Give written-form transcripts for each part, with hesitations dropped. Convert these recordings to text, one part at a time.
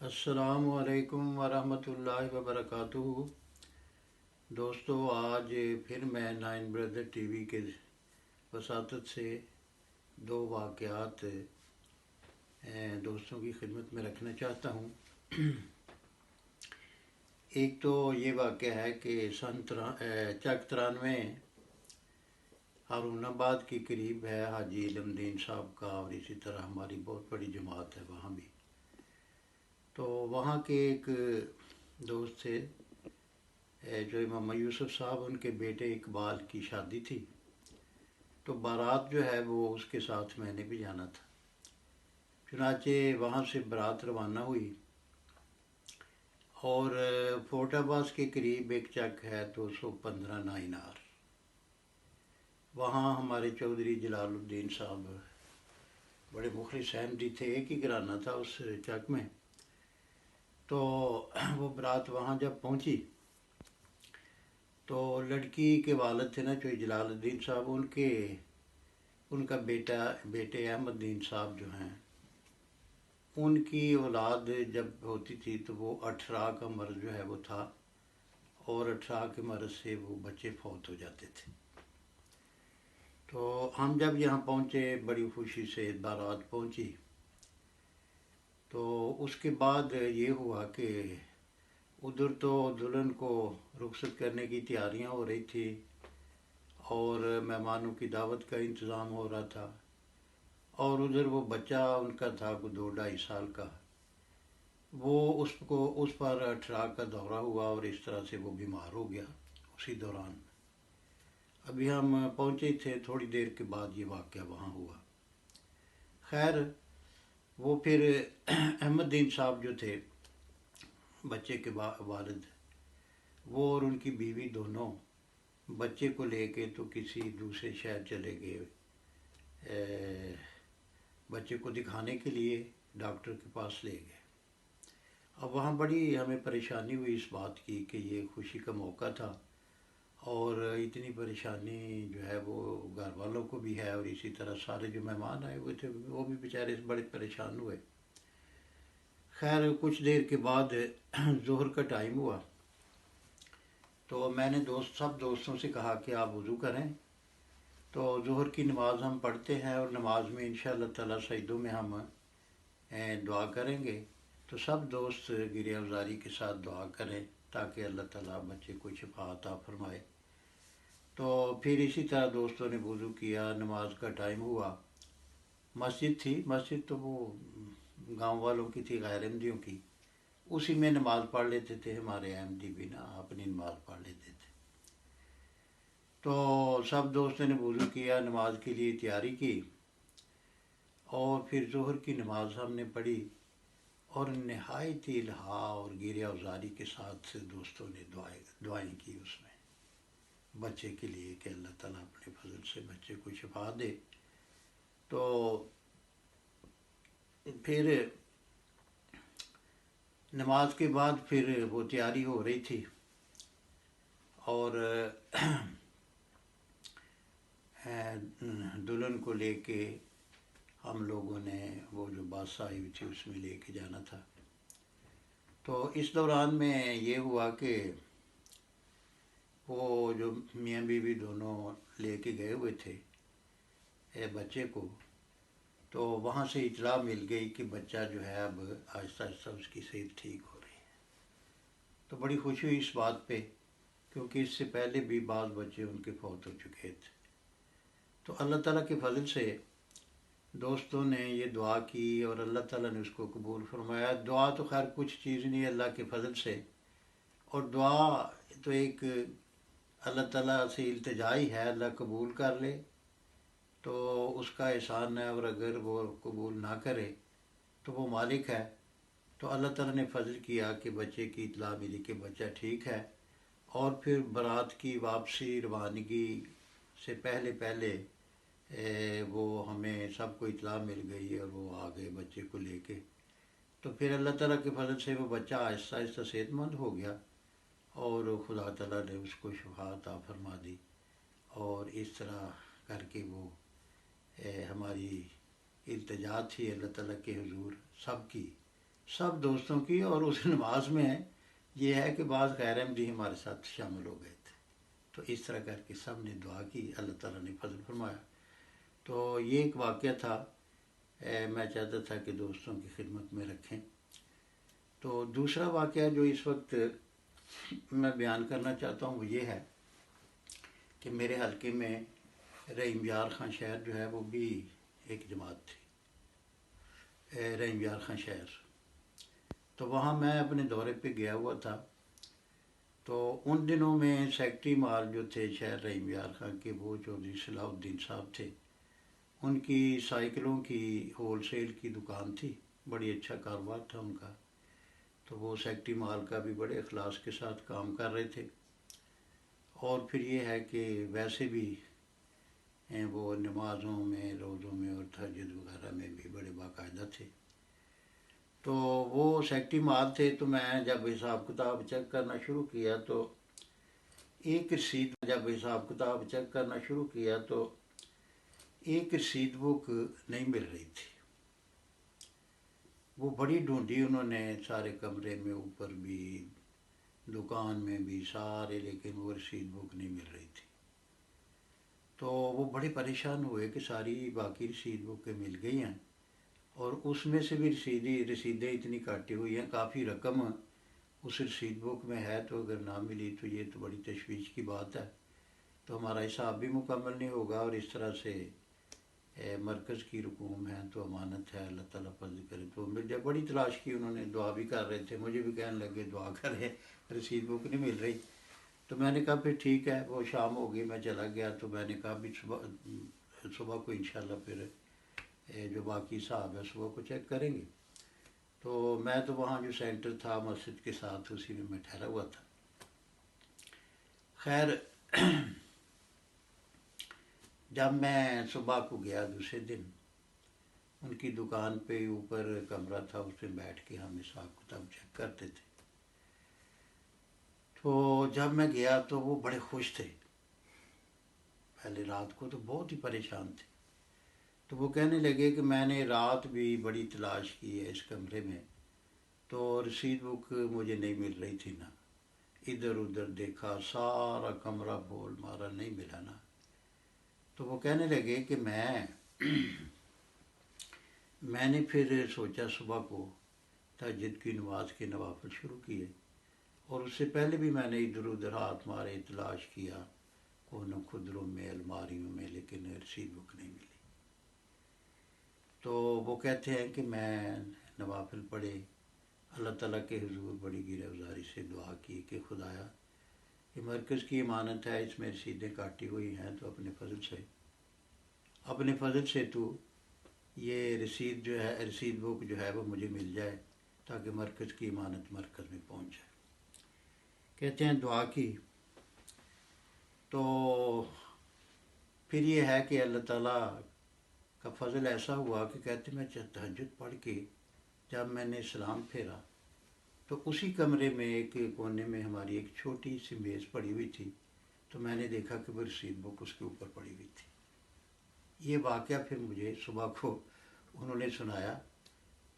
السلام علیکم ورحمۃ اللہ وبرکاتہ۔ دوستو، آج پھر میں نائن بردر ٹی وی کے وساطت سے دو واقعات دوستوں کی خدمت میں رکھنا چاہتا ہوں۔ ایک تو یہ واقعہ ہے کہ سن چک 93 ہارون آباد کے قریب ہے حاجی علم دین صاحب کا، اور اسی طرح ہماری بہت بڑی جماعت ہے وہاں بھی۔ تو وہاں کے ایک دوست تھے جو امام یوسف صاحب، ان کے بیٹے اقبال کی شادی تھی، تو بارات جو ہے وہ اس کے ساتھ میں نے بھی جانا تھا۔ چنانچہ وہاں سے بارات روانہ ہوئی، اور فورٹ عباس کے قریب ایک چک ہے 215 9R، وہاں ہمارے چودھری جلال الدین صاحب بڑے مخلص احمدی تھے، ایک ہی گھرانہ تھا اس چک میں۔ تو وہ بارات وہاں جب پہنچی تو لڑکی کے والد تھے نا جو جلال الدین صاحب، ان کا بیٹے احمد دین صاحب جو ہیں، ان کی اولاد جب ہوتی تھی تو وہ 18 کا مرض جو ہے وہ تھا، اور 18 کے مرض سے وہ بچے فوت ہو جاتے تھے۔ تو ہم جب یہاں پہنچے، بڑی خوشی سے بارات پہنچی، تو اس کے بعد یہ ہوا کہ ادھر تو دلہن کو رخصت کرنے کی تیاریاں ہو رہی تھی، اور مہمانوں کی دعوت کا انتظام ہو رہا تھا، اور ادھر وہ بچہ ان کا تھا کوئی 2-2.5 سال کا، وہ اس پر 18 کا دورہ ہوا، اور اس طرح سے وہ بیمار ہو گیا اسی دوران۔ ابھی ہم پہنچے تھے، تھوڑی دیر کے بعد یہ واقعہ وہاں ہوا۔ خیر، وہ پھر احمد دین صاحب جو تھے بچے کے والد، وہ اور ان کی بیوی دونوں بچے کو لے کے تو کسی دوسرے شہر چلے گئے، بچے کو دکھانے کے لیے ڈاکٹر کے پاس لے گئے۔ اب وہاں بڑی ہمیں پریشانی ہوئی اس بات کی کہ یہ خوشی کا موقع تھا، اور اتنی پریشانی جو ہے وہ گھر والوں کو بھی ہے، اور اسی طرح سارے جو مہمان آئے ہوئے تھے وہ بھی بیچارے بڑے پریشان ہوئے۔ خیر، کچھ دیر کے بعد ظہر کا ٹائم ہوا، تو میں نے سب دوستوں سے کہا کہ آپ وضو کریں، تو ظہر کی نماز ہم پڑھتے ہیں، اور نماز میں انشاءاللہ تعالیٰ سجدوں میں ہم دعا کریں گے، تو سب دوست گریہ ازاری کے ساتھ دعا کریں تاکہ اللہ تعالیٰ بچے کو شفا عطا فرمائے۔ تو پھر اسی طرح دوستوں نے وضو کیا، نماز کا ٹائم ہوا، مسجد تھی، مسجد تو وہ گاؤں والوں کی تھی، غیر احمدیوں کی، اسی میں نماز پڑھ لیتے تھے، ہمارے احمدی بھی نا اپنی نماز پڑھ لیتے تھے۔ تو سب دوستوں نے وضو کیا، نماز کے لیے تیاری کی، اور پھر ظہر کی نماز ہم نے پڑھی، اور نہایت ہی الہا اور گریہ ازاری کے ساتھ دوستوں نے دعائیں کی اس میں بچے کے لیے کہ اللہ تعالیٰ اپنے فضل سے بچے کو شفا دے۔ تو پھر نماز کے بعد پھر وہ تیاری ہو رہی تھی، اور دلہن کو لے کے ہم لوگوں نے وہ جو بس آئی ہوئی تھی اس میں لے کے جانا تھا۔ تو اس دوران میں یہ ہوا کہ وہ جو میاں بیوی دونوں لے کے گئے ہوئے تھے بچے کو، تو وہاں سے اطلاع مل گئی کہ بچہ جو ہے اب آہستہ آہستہ اس کی صحت ٹھیک ہو رہی ہے۔ تو بڑی خوشی ہوئی اس بات پہ، کیونکہ اس سے پہلے بھی بعض بچے ان کے فوت ہو چکے تھے۔ تو اللہ تعالیٰ کے فضل سے دوستوں نے یہ دعا کی، اور اللہ تعالیٰ نے اس کو قبول فرمایا۔ دعا تو خیر کچھ چیز نہیں، اللہ کے فضل سے، اور دعا تو ایک اللہ تعالیٰ سے التجا ہی ہے، اللہ قبول کر لے تو اس کا احسان ہے، اور اگر وہ قبول نہ کرے تو وہ مالک ہے۔ تو اللہ تعالیٰ نے فضل کیا کہ بچے کی اطلاع ملی کہ بچہ ٹھیک ہے، اور پھر بارات کی واپسی روانگی سے پہلے وہ ہمیں سب کو اطلاع مل گئی، اور وہ آ گئے بچے کو لے کے۔ تو پھر اللہ تعالیٰ کے فضل سے وہ بچہ آہستہ آہستہ صحت مند ہو گیا، اور خدا تعالیٰ نے اس کو شفا عطا فرما دی، اور اس طرح کر کے وہ ہماری التجا تھی اللہ تعالیٰ کے حضور سب کی، سب دوستوں کی، اور اس نماز میں یہ ہے کہ بعض غیر احمدی ہمارے ساتھ شامل ہو گئے تھے، تو اس طرح کر کے سب نے دعا کی، اللہ تعالیٰ نے فضل فرمایا۔ تو یہ ایک واقعہ تھا، میں چاہتا تھا کہ دوستوں کی خدمت میں رکھیں۔ تو دوسرا واقعہ جو اس وقت میں بیان کرنا چاہتا ہوں وہ یہ ہے کہ میرے حلقے میں رحیم یار خان شہر جو ہے وہ بھی ایک جماعت تھی، رحیم یار خان شہر۔ تو وہاں میں اپنے دورے پہ گیا ہوا تھا، تو ان دنوں میں سیکٹری مال جو تھے شہر رحیم یار خان کے، وہ چودھری صلاح الدین صاحب تھے، ان کی سائیکلوں کی ہول سیل کی دکان تھی، بڑی اچھا کاروبار تھا ان کا۔ تو وہ سیکٹری مال کا بھی بڑے اخلاص کے ساتھ کام کر رہے تھے، اور پھر یہ ہے کہ ویسے بھی وہ نمازوں میں، روزوں میں اور تہجد وغیرہ میں بھی بڑے باقاعدہ تھے۔ تو وہ سیکٹری مال تھے، تو میں جب حساب کتاب چیک کرنا شروع کیا تو ایک رسید بک نہیں مل رہی تھی۔ وہ بڑی ڈھونڈی انہوں نے، سارے کمرے میں، اوپر بھی، دکان میں بھی، سارے، لیکن وہ رسید بک نہیں مل رہی تھی۔ تو وہ بڑے پریشان ہوئے کہ ساری باقی رسید بکیں مل گئی ہیں، اور اس میں سے بھی رسیدیں اتنی کاٹی ہوئی ہیں، کافی رقم اس رسید بک میں ہے، تو اگر نہ ملی تو یہ تو بڑی تشویش کی بات ہے، تو ہمارا حساب بھی مکمل نہیں ہوگا، اور اس طرح سے مرکز کی رقوم ہے تو امانت ہے، اللہ تعالیٰ فضل کرے تو مل جائے۔ بڑی تلاش کی انہوں نے، دعا بھی کر رہے تھے، مجھے بھی کہنے لگے دعا کریں، رسید بک نہیں مل رہی۔ تو میں نے کہا پھر ٹھیک ہے، وہ شام ہو گئی، میں چلا گیا، تو میں نے کہا بھی صبح کو انشاءاللہ پھر جو باقی حساب ہے صبح کو چیک کریں گے۔ تو میں تو وہاں جو سینٹر تھا مسجد کے ساتھ، اسی میں ٹھہرا ہوا تھا۔ خیر، جب میں صبح کو گیا دوسرے دن، ان کی دکان پہ اوپر کمرہ تھا، اس پہ بیٹھ کے ہم حساب کتاب چیک کرتے تھے۔ تو جب میں گیا تو وہ بڑے خوش تھے، پہلے رات کو تو بہت ہی پریشان تھے۔ تو وہ کہنے لگے کہ میں نے رات بھی بڑی تلاش کی ہے اس کمرے میں، تو رسید بک مجھے نہیں مل رہی تھی نا، ادھر ادھر دیکھا، سارا کمرہ بول مارا، نہیں ملا نا۔ تو وہ کہنے لگے کہ میں نے پھر سوچا صبح کو تہجد کی نماز کے نوافل شروع کیے، اور اس سے پہلے بھی میں نے ادھر ادھر ہاتھ مارے، تلاش کیا کونوں خدروں میں، الماریوں میں، لیکن رسید بک نہیں ملی۔ تو وہ کہتے ہیں کہ میں نوافل پڑھے، اللہ تعالیٰ کے حضور بڑی گرہوزاری سے دعا کی کہ خدایا، یہ مرکز کی امانت ہے، اس میں رسیدیں کاٹی ہوئی ہیں، تو اپنے فضل سے تو یہ رسید بک جو ہے وہ مجھے مل جائے، تاکہ مرکز کی امانت مرکز میں پہنچ جائے۔ کہتے ہیں دعا کی، تو پھر یہ ہے کہ اللہ تعالیٰ کا فضل ایسا ہوا کہ کہتے میں تہجد پڑھ کے جب میں نے سلام پھیرا تو اسی کمرے میں ایک کونے میں ہماری ایک چھوٹی سی میز پڑی ہوئی تھی، تو میں نے دیکھا کہ وہ رسید بک اس کے اوپر پڑی ہوئی تھی۔ یہ واقعہ پھر مجھے صبح کو انہوں نے سنایا،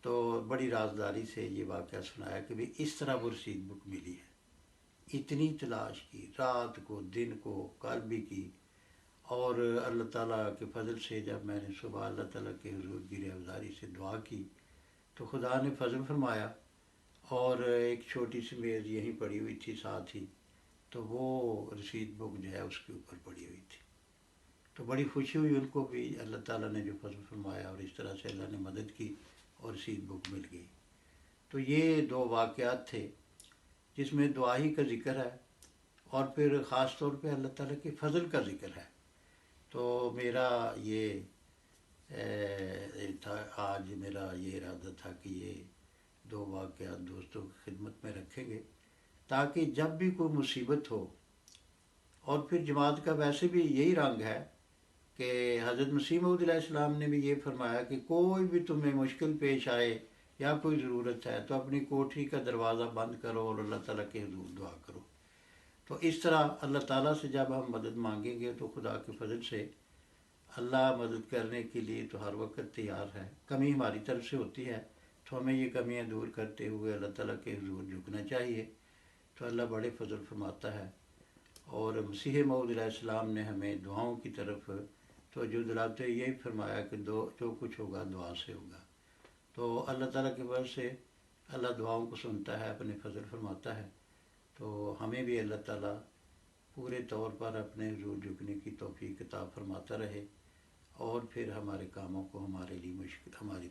تو بڑی رازداری سے یہ واقعہ سنایا کہ بھی اس طرح وہ رسید بک ملی ہے۔ اتنی تلاش کی، رات کو، دن کو، کل بھی کی، اور اللہ تعالیٰ کے فضل سے جب میں نے صبح اللہ تعالیٰ کے حضور کی رضاواری سے دعا کی تو خدا نے فضل فرمایا، اور ایک چھوٹی سی میز یہیں پڑی ہوئی تھی ساتھ ہی، تو وہ رسید بک جو ہے اس کے اوپر پڑی ہوئی تھی۔ تو بڑی خوشی ہوئی ان کو بھی، اللہ تعالیٰ نے جو فضل فرمایا، اور اس طرح سے اللہ نے مدد کی اور رسید بک مل گئی۔ تو یہ دو واقعات تھے جس میں دعا ہی کا ذکر ہے، اور پھر خاص طور پہ اللہ تعالیٰ کے فضل کا ذکر ہے۔ تو میرا یہ تھا، آج میرا یہ ارادہ تھا کہ یہ دو واقعات دوستوں کی خدمت میں رکھیں گے، تاکہ جب بھی کوئی مصیبت ہو، اور پھر جماعت کا ویسے بھی یہی رنگ ہے کہ حضرت مسیح موعود علیہ السلام نے بھی یہ فرمایا کہ کوئی بھی تمہیں مشکل پیش آئے یا کوئی ضرورت ہے تو اپنی کوٹھی کا دروازہ بند کرو اور اللہ تعالیٰ کے حضور دعا کرو۔ تو اس طرح اللہ تعالیٰ سے جب ہم مدد مانگیں گے تو خدا کے فضل سے اللہ مدد کرنے کے لیے تو ہر وقت تیار ہے۔ کمی ہماری طرف سے ہوتی ہے، تو ہمیں یہ کمیاں دور کرتے ہوئے اللہ تعالیٰ کے حضور جھکنا چاہیے، تو اللہ بڑے فضل فرماتا ہے۔ اور مسیح موعود علیہ السلام نے ہمیں دعاؤں کی طرف توجہ دلاتے ہوئے یہی فرمایا کہ جو کچھ ہوگا دعا سے ہوگا۔ تو اللہ تعالیٰ کے فضل سے اللہ دعاؤں کو سنتا ہے، اپنے فضل فرماتا ہے، تو ہمیں بھی اللہ تعالیٰ پورے طور پر اپنے حضور جھکنے کی توفیق عطا فرماتا رہے، اور پھر ہمارے کاموں کو ہماری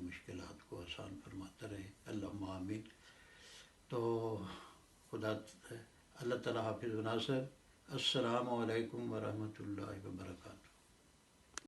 مشکلات کو آسان فرماتا رہے، اللہم آمین۔ تو اللہ تعالیٰ حافظ و ناصر۔ السلام علیکم ورحمۃ اللہ وبرکاتہ۔